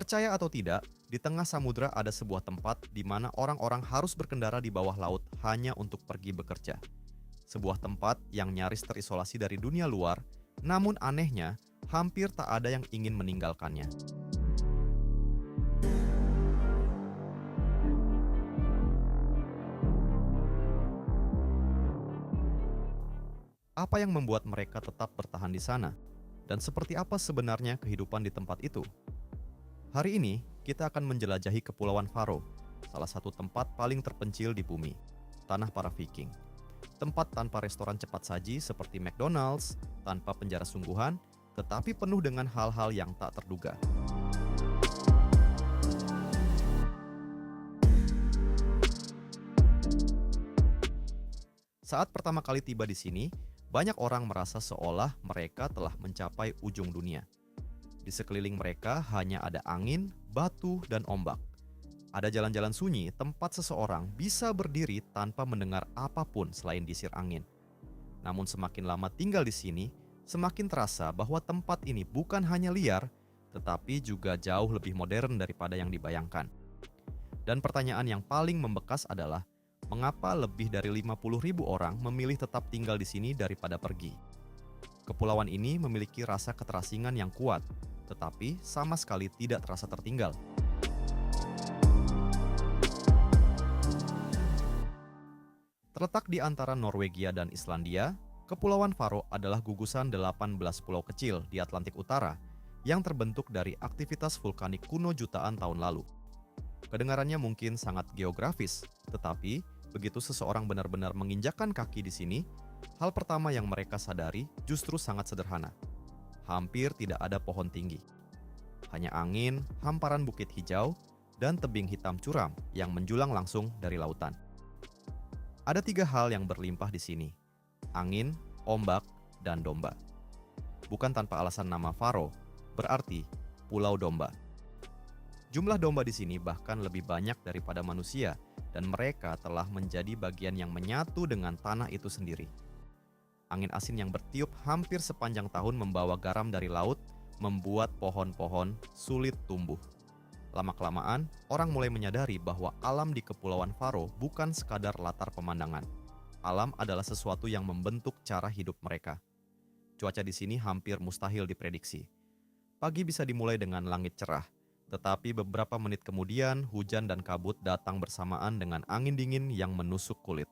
Percaya atau tidak, di tengah samudra ada sebuah tempat di mana orang-orang harus berkendara di bawah laut hanya untuk pergi bekerja. Sebuah tempat yang nyaris terisolasi dari dunia luar, namun anehnya, hampir tak ada yang ingin meninggalkannya. Apa yang membuat mereka tetap bertahan di sana? Dan seperti apa sebenarnya kehidupan di tempat itu? Hari ini, kita akan menjelajahi Kepulauan Faro, salah satu tempat paling terpencil di bumi, tanah para Viking. Tempat tanpa restoran cepat saji seperti McDonald's, tanpa penjara sungguhan, tetapi penuh dengan hal-hal yang tak terduga. Saat pertama kali tiba di sini, banyak orang merasa seolah mereka telah mencapai ujung dunia. Di sekeliling mereka hanya ada angin, batu, dan ombak. Ada jalan-jalan sunyi tempat seseorang bisa berdiri tanpa mendengar apapun selain desir angin. Namun semakin lama tinggal di sini, semakin terasa bahwa tempat ini bukan hanya liar, tetapi juga jauh lebih modern daripada yang dibayangkan. Dan pertanyaan yang paling membekas adalah, mengapa lebih dari 50.000 orang memilih tetap tinggal di sini daripada pergi? Kepulauan ini memiliki rasa keterasingan yang kuat, tetapi sama sekali tidak terasa tertinggal. Terletak di antara Norwegia dan Islandia, Kepulauan Faro adalah gugusan 18 pulau kecil di Atlantik Utara yang terbentuk dari aktivitas vulkanik kuno jutaan tahun lalu. Kedengarannya mungkin sangat geografis, tetapi begitu seseorang benar-benar menginjakkan kaki di sini, hal pertama yang mereka sadari justru sangat sederhana. Hampir tidak ada pohon tinggi. Hanya angin, hamparan bukit hijau, dan tebing hitam curam yang menjulang langsung dari lautan. Ada 3 hal yang berlimpah di sini: angin, ombak, dan domba. Bukan tanpa alasan nama Faro, berarti Pulau Domba. Jumlah domba di sini bahkan lebih banyak daripada manusia, dan mereka telah menjadi bagian yang menyatu dengan tanah itu sendiri. Angin asin yang bertiup hampir sepanjang tahun membawa garam dari laut, membuat pohon-pohon sulit tumbuh. Lama-kelamaan, orang mulai menyadari bahwa alam di Kepulauan Faro bukan sekadar latar pemandangan. Alam adalah sesuatu yang membentuk cara hidup mereka. Cuaca di sini hampir mustahil diprediksi. Pagi bisa dimulai dengan langit cerah, tetapi beberapa menit kemudian hujan dan kabut datang bersamaan dengan angin dingin yang menusuk kulit.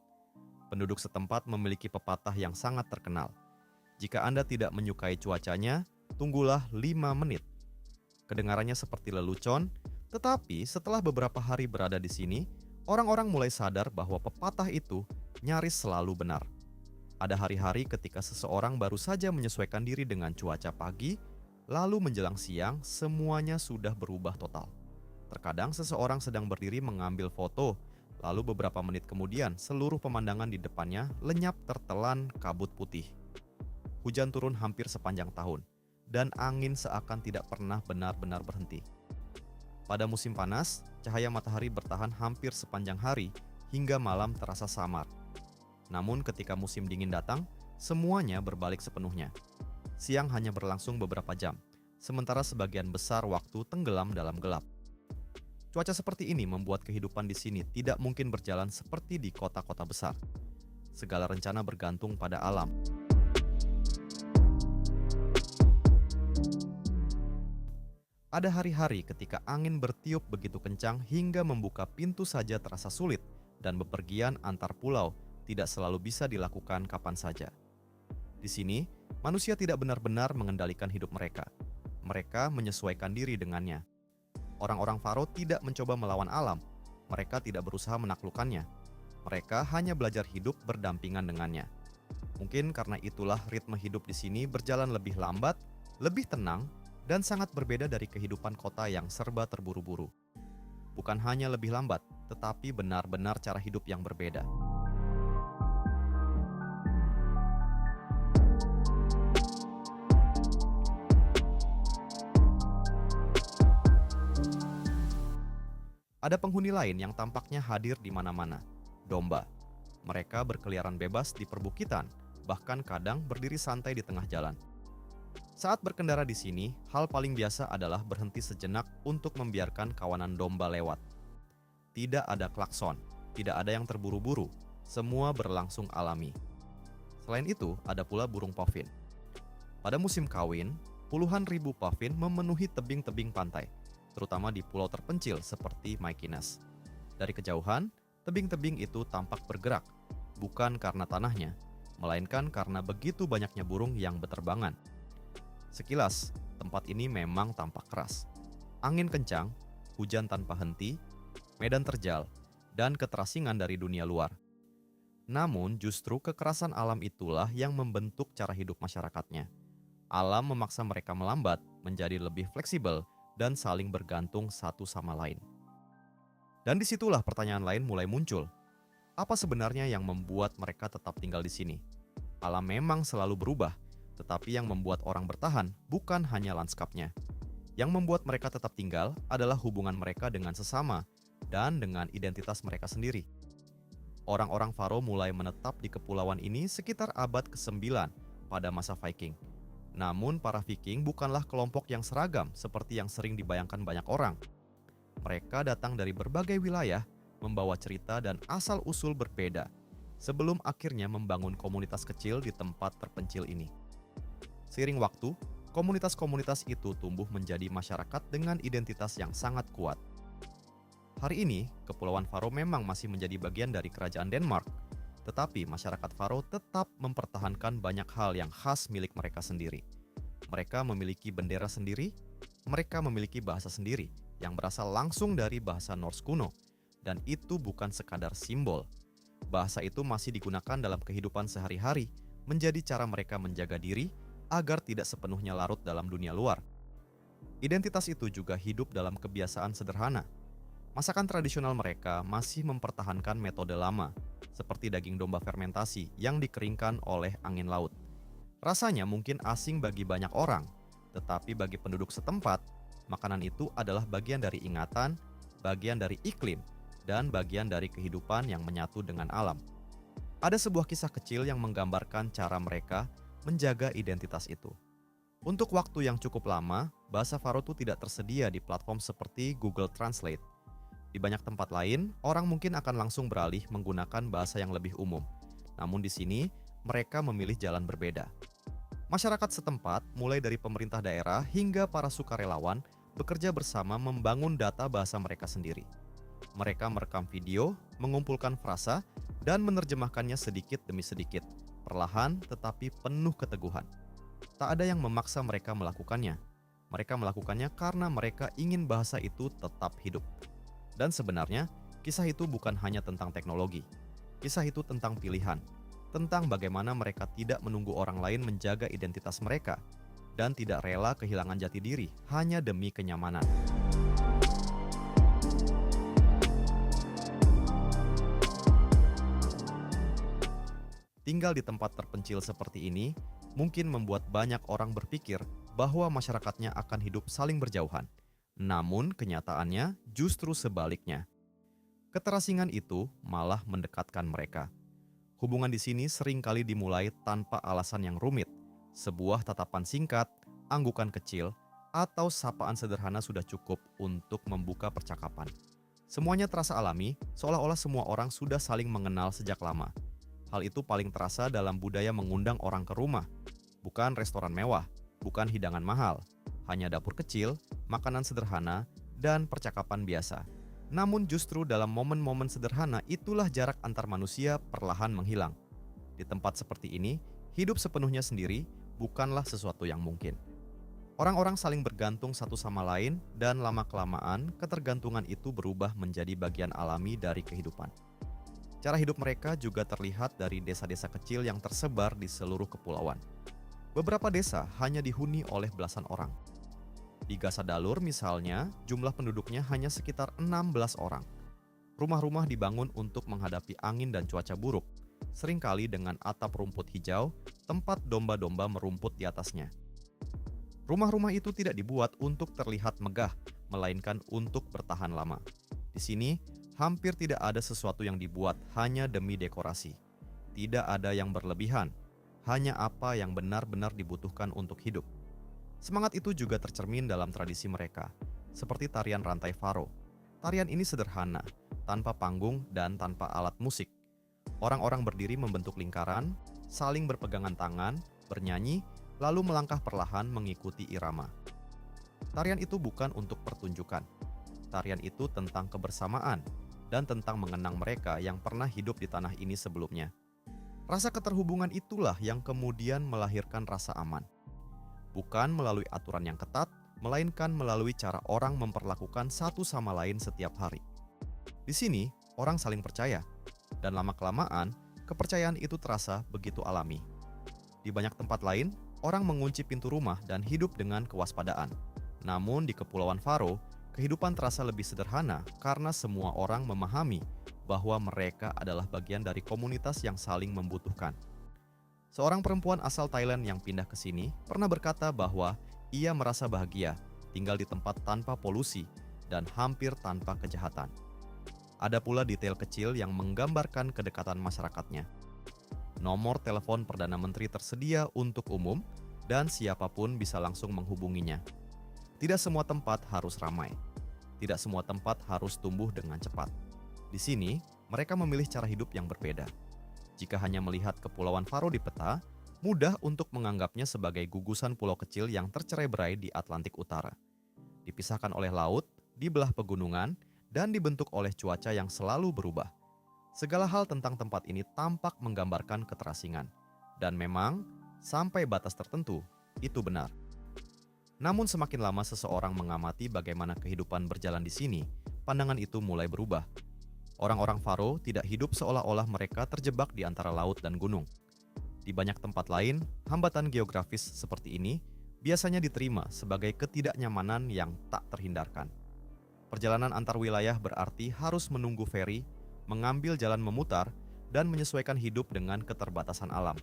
Penduduk setempat memiliki pepatah yang sangat terkenal. Jika Anda tidak menyukai cuacanya, tunggulah 5 menit. Kedengarannya seperti lelucon, tetapi setelah beberapa hari berada di sini, orang-orang mulai sadar bahwa pepatah itu nyaris selalu benar. Ada hari-hari ketika seseorang baru saja menyesuaikan diri dengan cuaca pagi, lalu menjelang siang semuanya sudah berubah total. Terkadang seseorang sedang berdiri mengambil foto, lalu beberapa menit kemudian seluruh pemandangan di depannya lenyap tertelan kabut putih. Hujan turun hampir sepanjang tahun, dan angin seakan tidak pernah benar-benar berhenti. Pada musim panas, cahaya matahari bertahan hampir sepanjang hari hingga malam terasa samar. Namun ketika musim dingin datang, semuanya berbalik sepenuhnya. Siang hanya berlangsung beberapa jam, sementara sebagian besar waktu tenggelam dalam gelap. Cuaca seperti ini membuat kehidupan di sini tidak mungkin berjalan seperti di kota-kota besar. Segala rencana bergantung pada alam. Ada hari-hari ketika angin bertiup begitu kencang hingga membuka pintu saja terasa sulit, dan bepergian antar pulau tidak selalu bisa dilakukan kapan saja. Di sini, manusia tidak benar-benar mengendalikan hidup mereka. Mereka menyesuaikan diri dengannya. Orang-orang Faro tidak mencoba melawan alam. Mereka tidak berusaha menaklukkannya. Mereka hanya belajar hidup berdampingan dengannya. Mungkin karena itulah ritme hidup di sini berjalan lebih lambat, lebih tenang, dan sangat berbeda dari kehidupan kota yang serba terburu-buru. Bukan hanya lebih lambat, tetapi benar-benar cara hidup yang berbeda. Ada penghuni lain yang tampaknya hadir di mana-mana, domba. Mereka berkeliaran bebas di perbukitan, bahkan kadang berdiri santai di tengah jalan. Saat berkendara di sini, hal paling biasa adalah berhenti sejenak untuk membiarkan kawanan domba lewat. Tidak ada klakson, tidak ada yang terburu-buru, semua berlangsung alami. Selain itu, ada pula burung pavin. Pada musim kawin, puluhan ribu pavin memenuhi tebing-tebing pantai, terutama di pulau terpencil seperti Mykines. Dari kejauhan, tebing-tebing itu tampak bergerak, bukan karena tanahnya, melainkan karena begitu banyaknya burung yang beterbangan. Sekilas, tempat ini memang tampak keras. Angin kencang, hujan tanpa henti, medan terjal, dan keterasingan dari dunia luar. Namun justru kekerasan alam itulah yang membentuk cara hidup masyarakatnya. Alam memaksa mereka melambat, menjadi lebih fleksibel, dan saling bergantung satu sama lain. Dan disitulah pertanyaan lain mulai muncul. Apa sebenarnya yang membuat mereka tetap tinggal di sini? Alam memang selalu berubah, tetapi yang membuat orang bertahan bukan hanya lanskapnya. Yang membuat mereka tetap tinggal adalah hubungan mereka dengan sesama dan dengan identitas mereka sendiri. Orang-orang Faro mulai menetap di kepulauan ini sekitar abad ke-9 pada masa Viking. Namun para Viking bukanlah kelompok yang seragam seperti yang sering dibayangkan banyak orang. Mereka datang dari berbagai wilayah, membawa cerita dan asal-usul berbeda, sebelum akhirnya membangun komunitas kecil di tempat terpencil ini. Seiring waktu, komunitas-komunitas itu tumbuh menjadi masyarakat dengan identitas yang sangat kuat. Hari ini, Kepulauan Faro memang masih menjadi bagian dari kerajaan Denmark, tetapi masyarakat Faro tetap mempertahankan banyak hal yang khas milik mereka sendiri. Mereka memiliki bendera sendiri, mereka memiliki bahasa sendiri yang berasal langsung dari bahasa Norse kuno, dan itu bukan sekadar simbol. Bahasa itu masih digunakan dalam kehidupan sehari-hari, menjadi cara mereka menjaga diri agar tidak sepenuhnya larut dalam dunia luar. Identitas itu juga hidup dalam kebiasaan sederhana. Masakan tradisional mereka masih mempertahankan metode lama, seperti daging domba fermentasi yang dikeringkan oleh angin laut. Rasanya mungkin asing bagi banyak orang, tetapi bagi penduduk setempat, makanan itu adalah bagian dari ingatan, bagian dari iklim, dan bagian dari kehidupan yang menyatu dengan alam. Ada sebuah kisah kecil yang menggambarkan cara mereka menjaga identitas itu. Untuk waktu yang cukup lama, bahasa Faro itu tidak tersedia di platform seperti Google Translate. Di banyak tempat lain, orang mungkin akan langsung beralih menggunakan bahasa yang lebih umum. Namun di sini, mereka memilih jalan berbeda. Masyarakat setempat, mulai dari pemerintah daerah hingga para sukarelawan, bekerja bersama membangun data bahasa mereka sendiri. Mereka merekam video, mengumpulkan frasa, dan menerjemahkannya sedikit demi sedikit, perlahan tetapi penuh keteguhan. Tak ada yang memaksa mereka melakukannya. Mereka melakukannya karena mereka ingin bahasa itu tetap hidup. Dan sebenarnya, kisah itu bukan hanya tentang teknologi. Kisah itu tentang pilihan, tentang bagaimana mereka tidak menunggu orang lain menjaga identitas mereka, dan tidak rela kehilangan jati diri hanya demi kenyamanan. Tinggal di tempat terpencil seperti ini, mungkin membuat banyak orang berpikir bahwa masyarakatnya akan hidup saling berjauhan. Namun kenyataannya justru sebaliknya. Keterasingan itu malah mendekatkan mereka. Hubungan di sini seringkali dimulai tanpa alasan yang rumit. Sebuah tatapan singkat, anggukan kecil, atau sapaan sederhana sudah cukup untuk membuka percakapan. Semuanya terasa alami, seolah-olah semua orang sudah saling mengenal sejak lama. Hal itu paling terasa dalam budaya mengundang orang ke rumah. Bukan restoran mewah, bukan hidangan mahal, hanya dapur kecil, makanan sederhana, dan percakapan biasa. Namun justru dalam momen-momen sederhana itulah jarak antar manusia perlahan menghilang. Di tempat seperti ini, hidup sepenuhnya sendiri bukanlah sesuatu yang mungkin. Orang-orang saling bergantung satu sama lain dan lama-kelamaan ketergantungan itu berubah menjadi bagian alami dari kehidupan. Cara hidup mereka juga terlihat dari desa-desa kecil yang tersebar di seluruh kepulauan. Beberapa desa hanya dihuni oleh belasan orang. Di Gasadalur misalnya, jumlah penduduknya hanya sekitar 16 orang. Rumah-rumah dibangun untuk menghadapi angin dan cuaca buruk, seringkali dengan atap rumput hijau, tempat domba-domba merumput di atasnya. Rumah-rumah itu tidak dibuat untuk terlihat megah, melainkan untuk bertahan lama. Di sini, hampir tidak ada sesuatu yang dibuat hanya demi dekorasi. Tidak ada yang berlebihan, hanya apa yang benar-benar dibutuhkan untuk hidup. Semangat itu juga tercermin dalam tradisi mereka, seperti tarian rantai Faro. Tarian ini sederhana, tanpa panggung dan tanpa alat musik. Orang-orang berdiri membentuk lingkaran, saling berpegangan tangan, bernyanyi, lalu melangkah perlahan mengikuti irama. Tarian itu bukan untuk pertunjukan. Tarian itu tentang kebersamaan dan tentang mengenang mereka yang pernah hidup di tanah ini sebelumnya. Rasa keterhubungan itulah yang kemudian melahirkan rasa aman. Bukan melalui aturan yang ketat, melainkan melalui cara orang memperlakukan satu sama lain setiap hari. Di sini, orang saling percaya, dan lama-kelamaan, kepercayaan itu terasa begitu alami. Di banyak tempat lain, orang mengunci pintu rumah dan hidup dengan kewaspadaan. Namun di Kepulauan Faro, kehidupan terasa lebih sederhana karena semua orang memahami bahwa mereka adalah bagian dari komunitas yang saling membutuhkan. Seorang perempuan asal Thailand yang pindah ke sini pernah berkata bahwa ia merasa bahagia tinggal di tempat tanpa polusi dan hampir tanpa kejahatan. Ada pula detail kecil yang menggambarkan kedekatan masyarakatnya. Nomor telepon Perdana Menteri tersedia untuk umum dan siapapun bisa langsung menghubunginya. Tidak semua tempat harus ramai. Tidak semua tempat harus tumbuh dengan cepat. Di sini, mereka memilih cara hidup yang berbeda. Jika hanya melihat Kepulauan Faro di peta, mudah untuk menganggapnya sebagai gugusan pulau kecil yang tercerai-berai di Atlantik Utara. Dipisahkan oleh laut, dibelah pegunungan, dan dibentuk oleh cuaca yang selalu berubah. Segala hal tentang tempat ini tampak menggambarkan keterasingan. Dan memang, sampai batas tertentu, itu benar. Namun semakin lama seseorang mengamati bagaimana kehidupan berjalan di sini, pandangan itu mulai berubah. Orang-orang Faro tidak hidup seolah-olah mereka terjebak di antara laut dan gunung. Di banyak tempat lain, hambatan geografis seperti ini biasanya diterima sebagai ketidaknyamanan yang tak terhindarkan. Perjalanan antar wilayah berarti harus menunggu feri, mengambil jalan memutar, dan menyesuaikan hidup dengan keterbatasan alam.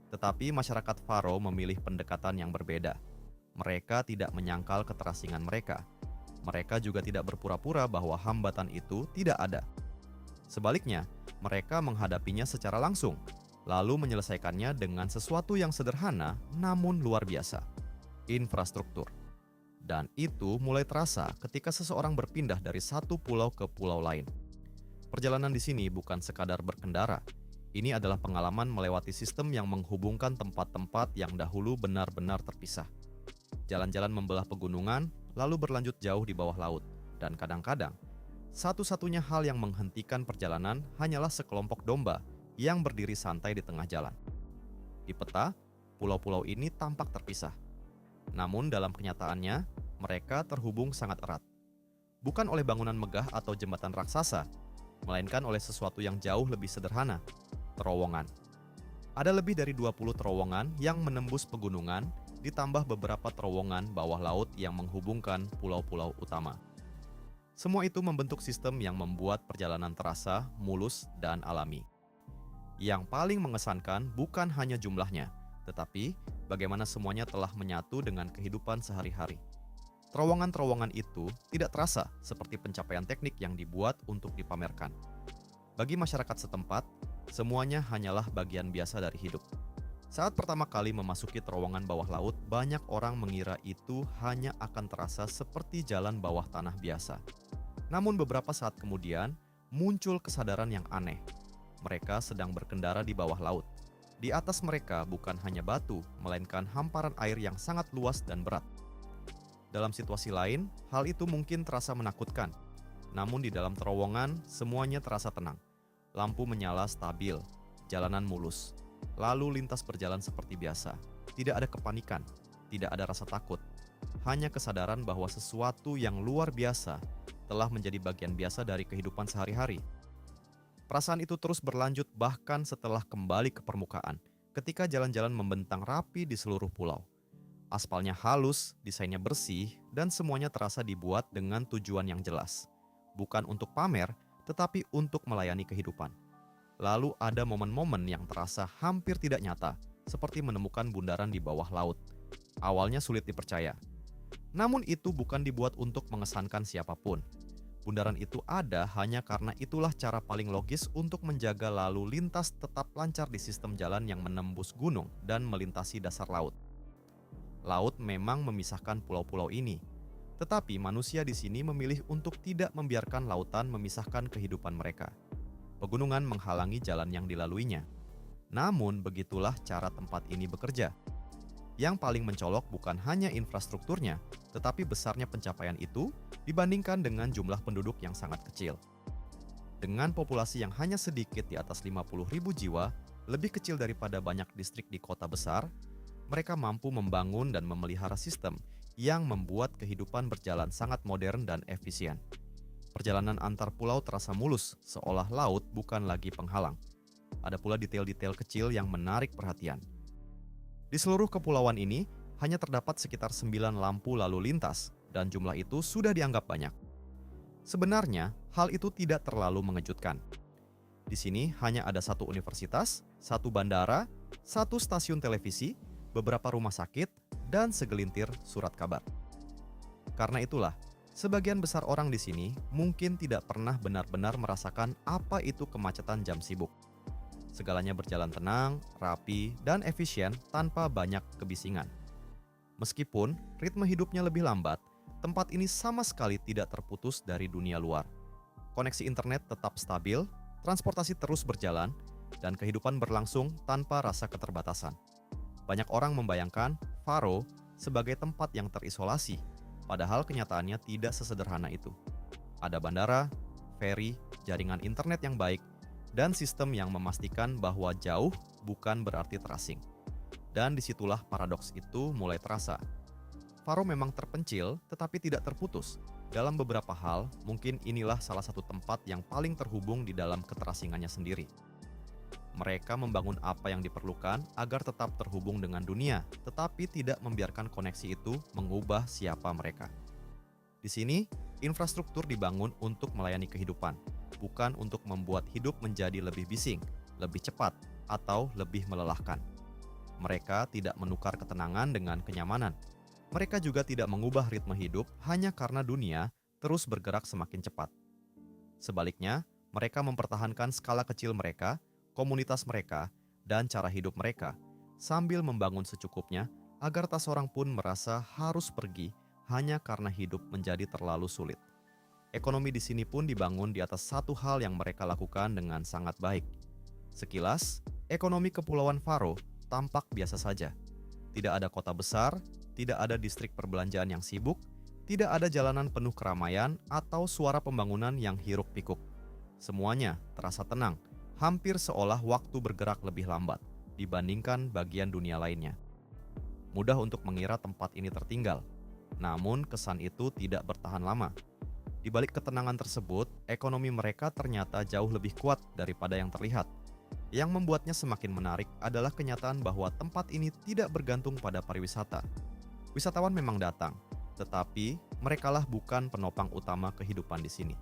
Tetapi masyarakat Faro memilih pendekatan yang berbeda. Mereka tidak menyangkal keterasingan mereka. Mereka juga tidak berpura-pura bahwa hambatan itu tidak ada. Sebaliknya, mereka menghadapinya secara langsung, lalu menyelesaikannya dengan sesuatu yang sederhana namun luar biasa: infrastruktur. Dan itu mulai terasa ketika seseorang berpindah dari satu pulau ke pulau lain. Perjalanan di sini bukan sekadar berkendara. Ini adalah pengalaman melewati sistem yang menghubungkan tempat-tempat yang dahulu benar-benar terpisah. Jalan-jalan membelah pegunungan, lalu berlanjut jauh di bawah laut. Dan kadang-kadang, satu-satunya hal yang menghentikan perjalanan hanyalah sekelompok domba yang berdiri santai di tengah jalan. Di peta, pulau-pulau ini tampak terpisah. Namun dalam kenyataannya, mereka terhubung sangat erat. Bukan oleh bangunan megah atau jembatan raksasa, melainkan oleh sesuatu yang jauh lebih sederhana: terowongan. Ada lebih dari 20 terowongan yang menembus pegunungan, ditambah beberapa terowongan bawah laut yang menghubungkan pulau-pulau utama. Semua itu membentuk sistem yang membuat perjalanan terasa mulus dan alami. Yang paling mengesankan bukan hanya jumlahnya, tetapi bagaimana semuanya telah menyatu dengan kehidupan sehari-hari. Terowongan-terowongan itu tidak terasa seperti pencapaian teknik yang dibuat untuk dipamerkan. Bagi masyarakat setempat, semuanya hanyalah bagian biasa dari hidup. Saat pertama kali memasuki terowongan bawah laut, banyak orang mengira itu hanya akan terasa seperti jalan bawah tanah biasa. Namun beberapa saat kemudian, muncul kesadaran yang aneh. Mereka sedang berkendara di bawah laut. Di atas mereka bukan hanya batu, melainkan hamparan air yang sangat luas dan berat. Dalam situasi lain, hal itu mungkin terasa menakutkan. Namun di dalam terowongan, semuanya terasa tenang. Lampu menyala stabil, jalanan mulus. Lalu lintas berjalan seperti biasa. Tidak ada kepanikan, tidak ada rasa takut. Hanya kesadaran bahwa sesuatu yang luar biasa telah menjadi bagian biasa dari kehidupan sehari-hari. Perasaan itu terus berlanjut bahkan setelah kembali ke permukaan, ketika jalan-jalan membentang rapi di seluruh pulau. Aspalnya halus, desainnya bersih, dan semuanya terasa dibuat dengan tujuan yang jelas. Bukan untuk pamer, tetapi untuk melayani kehidupan. Lalu ada momen-momen yang terasa hampir tidak nyata, seperti menemukan bundaran di bawah laut. Awalnya sulit dipercaya. Namun itu bukan dibuat untuk mengesankan siapapun. Bundaran itu ada hanya karena itulah cara paling logis untuk menjaga lalu lintas tetap lancar di sistem jalan yang menembus gunung dan melintasi dasar laut. Laut memang memisahkan pulau-pulau ini, tetapi manusia di sini memilih untuk tidak membiarkan lautan memisahkan kehidupan mereka. Pegunungan menghalangi jalan yang dilaluinya. Namun, begitulah cara tempat ini bekerja. Yang paling mencolok bukan hanya infrastrukturnya, tetapi besarnya pencapaian itu dibandingkan dengan jumlah penduduk yang sangat kecil. Dengan populasi yang hanya sedikit di atas 50.000 jiwa, lebih kecil daripada banyak distrik di kota besar, mereka mampu membangun dan memelihara sistem yang membuat kehidupan berjalan sangat modern dan efisien. Perjalanan antar pulau terasa mulus, seolah laut bukan lagi penghalang. Ada pula detail-detail kecil yang menarik perhatian. Di seluruh kepulauan ini, hanya terdapat sekitar 9 lampu lalu lintas, dan jumlah itu sudah dianggap banyak. Sebenarnya, hal itu tidak terlalu mengejutkan. Di sini hanya ada satu universitas, satu bandara, satu stasiun televisi, beberapa rumah sakit, dan segelintir surat kabar. Karena itulah, sebagian besar orang di sini mungkin tidak pernah benar-benar merasakan apa itu kemacetan jam sibuk. Segalanya berjalan tenang, rapi, dan efisien tanpa banyak kebisingan. Meskipun ritme hidupnya lebih lambat, tempat ini sama sekali tidak terputus dari dunia luar. Koneksi internet tetap stabil, transportasi terus berjalan, dan kehidupan berlangsung tanpa rasa keterbatasan. Banyak orang membayangkan Faro sebagai tempat yang terisolasi, padahal kenyataannya tidak sesederhana itu. Ada bandara, feri, jaringan internet yang baik, dan sistem yang memastikan bahwa jauh bukan berarti terasing. Dan disitulah paradoks itu mulai terasa. Faro memang terpencil, tetapi tidak terputus. Dalam beberapa hal, mungkin inilah salah satu tempat yang paling terhubung di dalam keterasingannya sendiri. Mereka membangun apa yang diperlukan agar tetap terhubung dengan dunia, tetapi tidak membiarkan koneksi itu mengubah siapa mereka. Di sini, infrastruktur dibangun untuk melayani kehidupan, bukan untuk membuat hidup menjadi lebih bising, lebih cepat, atau lebih melelahkan. Mereka tidak menukar ketenangan dengan kenyamanan. Mereka juga tidak mengubah ritme hidup hanya karena dunia terus bergerak semakin cepat. Sebaliknya, mereka mempertahankan skala kecil mereka, komunitas mereka, dan cara hidup mereka, sambil membangun secukupnya agar tak seorang pun merasa harus pergi hanya karena hidup menjadi terlalu sulit. Ekonomi di sini pun dibangun di atas satu hal yang mereka lakukan dengan sangat baik. Sekilas, ekonomi Kepulauan Faro tampak biasa saja. Tidak ada kota besar, tidak ada distrik perbelanjaan yang sibuk, tidak ada jalanan penuh keramaian atau suara pembangunan yang hiruk-pikuk. Semuanya terasa tenang, hampir seolah waktu bergerak lebih lambat dibandingkan bagian dunia lainnya. Mudah untuk mengira tempat ini tertinggal, namun kesan itu tidak bertahan lama. Di balik ketenangan tersebut, ekonomi mereka ternyata jauh lebih kuat daripada yang terlihat. Yang membuatnya semakin menarik adalah kenyataan bahwa tempat ini tidak bergantung pada pariwisata. Wisatawan memang datang, tetapi merekalah bukan penopang utama kehidupan di sini.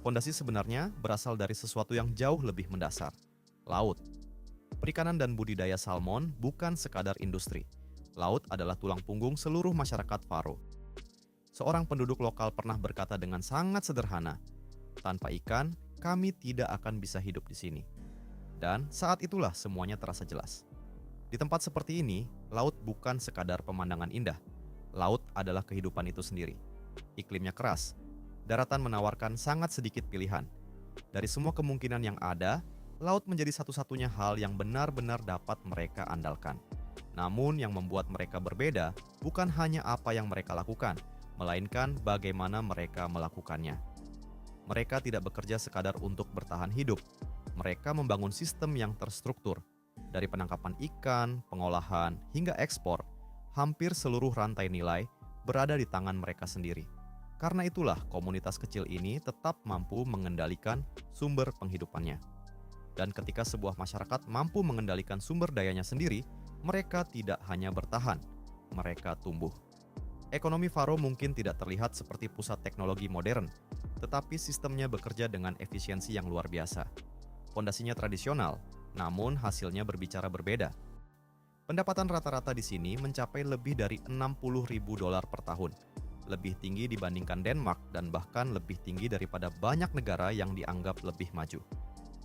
Fondasi sebenarnya berasal dari sesuatu yang jauh lebih mendasar, laut. Perikanan dan budidaya salmon bukan sekadar industri. Laut adalah tulang punggung seluruh masyarakat Faro. Seorang penduduk lokal pernah berkata dengan sangat sederhana, "Tanpa ikan, kami tidak akan bisa hidup di sini." Dan saat itulah semuanya terasa jelas. Di tempat seperti ini, laut bukan sekadar pemandangan indah. Laut adalah kehidupan itu sendiri. Iklimnya keras, daratan menawarkan sangat sedikit pilihan. Dari semua kemungkinan yang ada, laut menjadi satu-satunya hal yang benar-benar dapat mereka andalkan. Namun yang membuat mereka berbeda bukan hanya apa yang mereka lakukan, melainkan bagaimana mereka melakukannya. Mereka tidak bekerja sekadar untuk bertahan hidup. Mereka membangun sistem yang terstruktur. Dari penangkapan ikan, pengolahan, hingga ekspor, hampir seluruh rantai nilai berada di tangan mereka sendiri. Karena itulah komunitas kecil ini tetap mampu mengendalikan sumber penghidupannya. Dan ketika sebuah masyarakat mampu mengendalikan sumber dayanya sendiri, mereka tidak hanya bertahan, mereka tumbuh. Ekonomi Faro mungkin tidak terlihat seperti pusat teknologi modern, tetapi sistemnya bekerja dengan efisiensi yang luar biasa. Fondasinya tradisional, namun hasilnya berbicara berbeda. Pendapatan rata-rata di sini mencapai lebih dari $60.000 per tahun, lebih tinggi dibandingkan Denmark dan bahkan lebih tinggi daripada banyak negara yang dianggap lebih maju.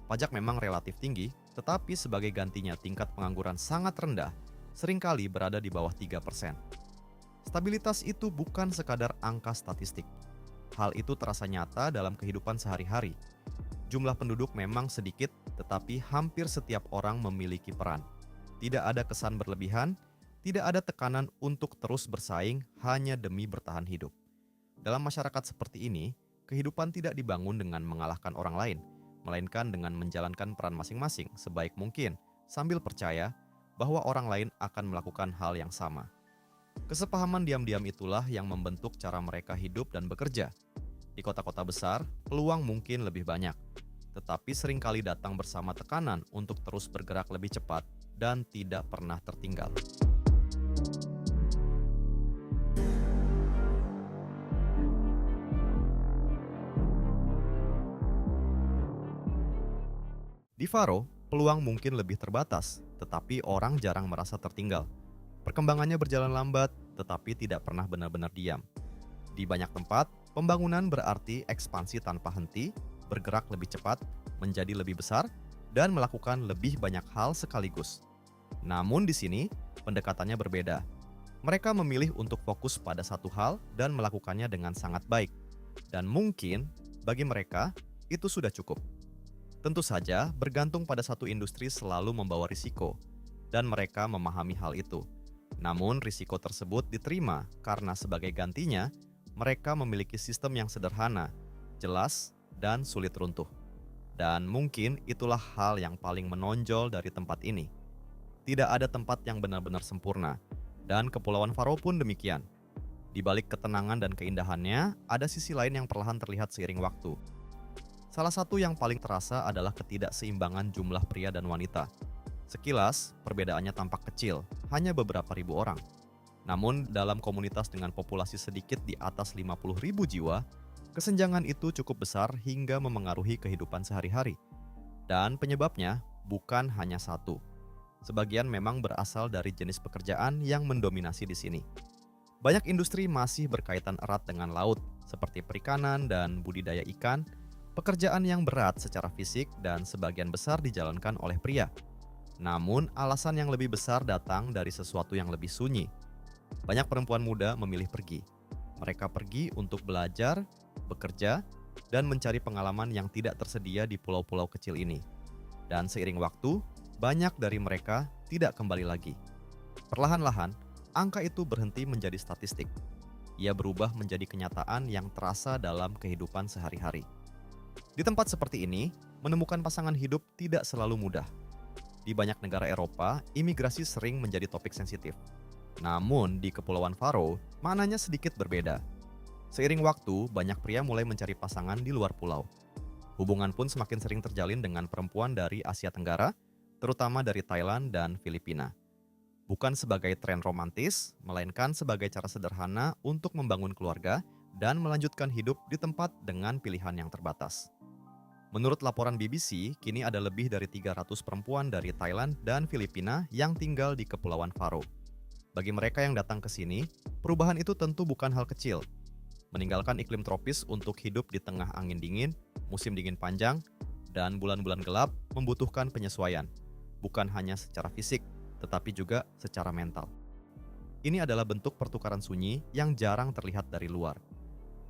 Pajak memang relatif tinggi, tetapi sebagai gantinya tingkat pengangguran sangat rendah, seringkali berada di bawah 3%. Stabilitas itu bukan sekadar angka statistik. Hal itu terasa nyata dalam kehidupan sehari-hari. Jumlah penduduk memang sedikit, tetapi hampir setiap orang memiliki peran. Tidak ada kesan berlebihan, tidak ada tekanan untuk terus bersaing hanya demi bertahan hidup. Dalam masyarakat seperti ini, kehidupan tidak dibangun dengan mengalahkan orang lain, melainkan dengan menjalankan peran masing-masing sebaik mungkin, sambil percaya bahwa orang lain akan melakukan hal yang sama. Kesepahaman diam-diam itulah yang membentuk cara mereka hidup dan bekerja. Di kota-kota besar, peluang mungkin lebih banyak, tetapi seringkali datang bersama tekanan untuk terus bergerak lebih cepat dan tidak pernah tertinggal. Di Faro, peluang mungkin lebih terbatas, tetapi orang jarang merasa tertinggal. Perkembangannya berjalan lambat, tetapi tidak pernah benar-benar diam. Di banyak tempat, pembangunan berarti ekspansi tanpa henti, bergerak lebih cepat, menjadi lebih besar, dan melakukan lebih banyak hal sekaligus. Namun di sini, pendekatannya berbeda. Mereka memilih untuk fokus pada satu hal dan melakukannya dengan sangat baik. Dan mungkin, bagi mereka, itu sudah cukup. Tentu saja, bergantung pada satu industri selalu membawa risiko, dan mereka memahami hal itu. Namun, risiko tersebut diterima karena sebagai gantinya, mereka memiliki sistem yang sederhana, jelas, dan sulit runtuh. Dan mungkin itulah hal yang paling menonjol dari tempat ini. Tidak ada tempat yang benar-benar sempurna, dan Kepulauan Faro pun demikian. Di balik ketenangan dan keindahannya, ada sisi lain yang perlahan terlihat seiring waktu. Salah satu yang paling terasa adalah ketidakseimbangan jumlah pria dan wanita. Sekilas, perbedaannya tampak kecil, hanya beberapa ribu orang. Namun, dalam komunitas dengan populasi sedikit di atas 50.000 jiwa, kesenjangan itu cukup besar hingga memengaruhi kehidupan sehari-hari. Dan penyebabnya bukan hanya satu. Sebagian memang berasal dari jenis pekerjaan yang mendominasi di sini. Banyak industri masih berkaitan erat dengan laut, seperti perikanan dan budidaya ikan, pekerjaan yang berat secara fisik dan sebagian besar dijalankan oleh pria. Namun, alasan yang lebih besar datang dari sesuatu yang lebih sunyi. Banyak perempuan muda memilih pergi. Mereka pergi untuk belajar, bekerja, dan mencari pengalaman yang tidak tersedia di pulau-pulau kecil ini. Dan seiring waktu, banyak dari mereka tidak kembali lagi. Perlahan-lahan, angka itu berhenti menjadi statistik. Ia berubah menjadi kenyataan yang terasa dalam kehidupan sehari-hari. Di tempat seperti ini, menemukan pasangan hidup tidak selalu mudah. Di banyak negara Eropa, imigrasi sering menjadi topik sensitif. Namun, di Kepulauan Faro, maknanya sedikit berbeda. Seiring waktu, banyak pria mulai mencari pasangan di luar pulau. Hubungan pun semakin sering terjalin dengan perempuan dari Asia Tenggara, terutama dari Thailand dan Filipina. Bukan sebagai tren romantis, melainkan sebagai cara sederhana untuk membangun keluarga dan melanjutkan hidup di tempat dengan pilihan yang terbatas. Menurut laporan BBC, kini ada lebih dari 300 perempuan dari Thailand dan Filipina yang tinggal di Kepulauan Faro. Bagi mereka yang datang ke sini, perubahan itu tentu bukan hal kecil. Meninggalkan iklim tropis untuk hidup di tengah angin dingin, musim dingin panjang, dan bulan-bulan gelap membutuhkan penyesuaian, bukan hanya secara fisik, tetapi juga secara mental. Ini adalah bentuk pertukaran sunyi yang jarang terlihat dari luar.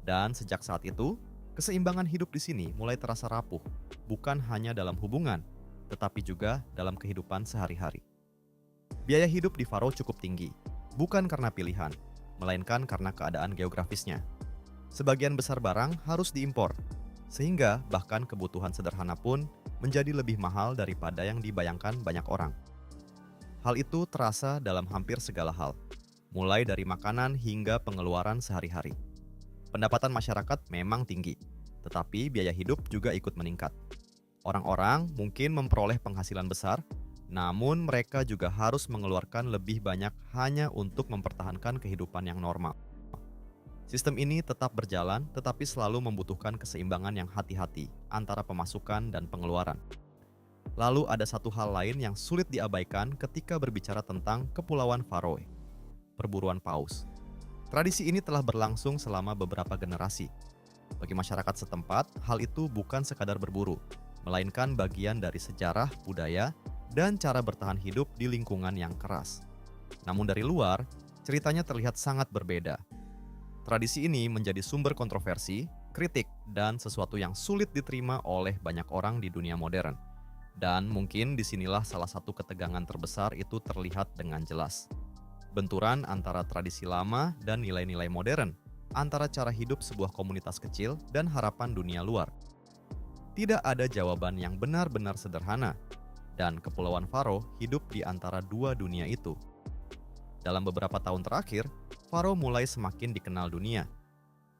Dan sejak saat itu, keseimbangan hidup di sini mulai terasa rapuh, bukan hanya dalam hubungan, tetapi juga dalam kehidupan sehari-hari. Biaya hidup di Faro cukup tinggi, bukan karena pilihan, melainkan karena keadaan geografisnya. Sebagian besar barang harus diimpor, sehingga bahkan kebutuhan sederhana pun menjadi lebih mahal daripada yang dibayangkan banyak orang. Hal itu terasa dalam hampir segala hal, mulai dari makanan hingga pengeluaran sehari-hari. Pendapatan masyarakat memang tinggi, tetapi biaya hidup juga ikut meningkat. Orang-orang mungkin memperoleh penghasilan besar, namun mereka juga harus mengeluarkan lebih banyak hanya untuk mempertahankan kehidupan yang normal. Sistem ini tetap berjalan, tetapi selalu membutuhkan keseimbangan yang hati-hati antara pemasukan dan pengeluaran. Lalu ada satu hal lain yang sulit diabaikan ketika berbicara tentang Kepulauan Faroe, perburuan paus. Tradisi ini telah berlangsung selama beberapa generasi. Bagi masyarakat setempat, hal itu bukan sekadar berburu, melainkan bagian dari sejarah, budaya, dan cara bertahan hidup di lingkungan yang keras. Namun dari luar, ceritanya terlihat sangat berbeda. Tradisi ini menjadi sumber kontroversi, kritik, dan sesuatu yang sulit diterima oleh banyak orang di dunia modern. Dan mungkin disinilah salah satu ketegangan terbesar itu terlihat dengan jelas. Benturan antara tradisi lama dan nilai-nilai modern, antara cara hidup sebuah komunitas kecil dan harapan dunia luar. Tidak ada jawaban yang benar-benar sederhana, dan Kepulauan Faro hidup di antara dua dunia itu. Dalam beberapa tahun terakhir, Faro mulai semakin dikenal dunia.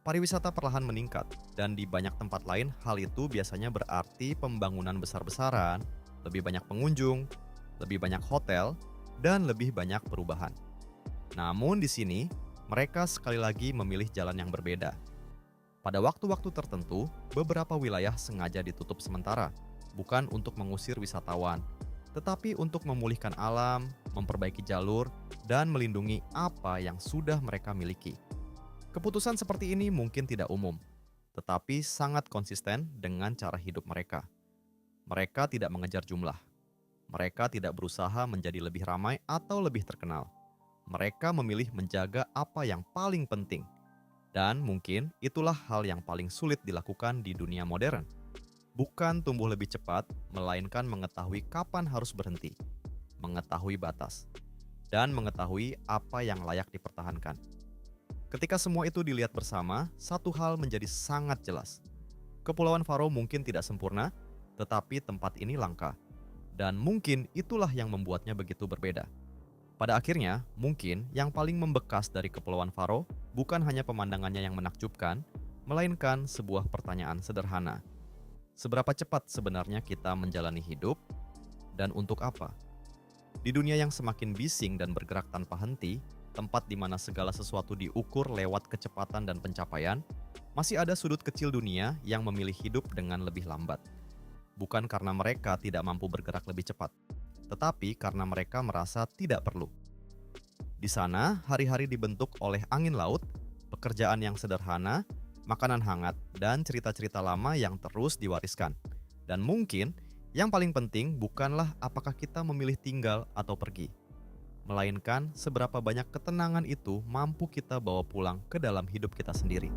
Pariwisata perlahan meningkat, dan di banyak tempat lain hal itu biasanya berarti pembangunan besar-besaran, lebih banyak pengunjung, lebih banyak hotel, dan lebih banyak perubahan. Namun di sini, mereka sekali lagi memilih jalan yang berbeda. Pada waktu-waktu tertentu, beberapa wilayah sengaja ditutup sementara, bukan untuk mengusir wisatawan, tetapi untuk memulihkan alam, memperbaiki jalur, dan melindungi apa yang sudah mereka miliki. Keputusan seperti ini mungkin tidak umum, tetapi sangat konsisten dengan cara hidup mereka. Mereka tidak mengejar jumlah. Mereka tidak berusaha menjadi lebih ramai atau lebih terkenal. Mereka memilih menjaga apa yang paling penting. Dan mungkin itulah hal yang paling sulit dilakukan di dunia modern. Bukan tumbuh lebih cepat, melainkan mengetahui kapan harus berhenti, mengetahui batas, dan mengetahui apa yang layak dipertahankan. Ketika semua itu dilihat bersama, satu hal menjadi sangat jelas. Kepulauan Faro mungkin tidak sempurna, tetapi tempat ini langka. Dan mungkin itulah yang membuatnya begitu berbeda. Pada akhirnya, mungkin yang paling membekas dari Kepulauan Faro bukan hanya pemandangannya yang menakjubkan, melainkan sebuah pertanyaan sederhana. Seberapa cepat sebenarnya kita menjalani hidup, dan untuk apa? Di dunia yang semakin bising dan bergerak tanpa henti, tempat di mana segala sesuatu diukur lewat kecepatan dan pencapaian, masih ada sudut kecil dunia yang memilih hidup dengan lebih lambat. Bukan karena mereka tidak mampu bergerak lebih cepat, tetapi karena mereka merasa tidak perlu. Di sana, hari-hari dibentuk oleh angin laut, pekerjaan yang sederhana, makanan hangat, dan cerita-cerita lama yang terus diwariskan. Dan mungkin, yang paling penting bukanlah apakah kita memilih tinggal atau pergi, melainkan seberapa banyak ketenangan itu mampu kita bawa pulang ke dalam hidup kita sendiri.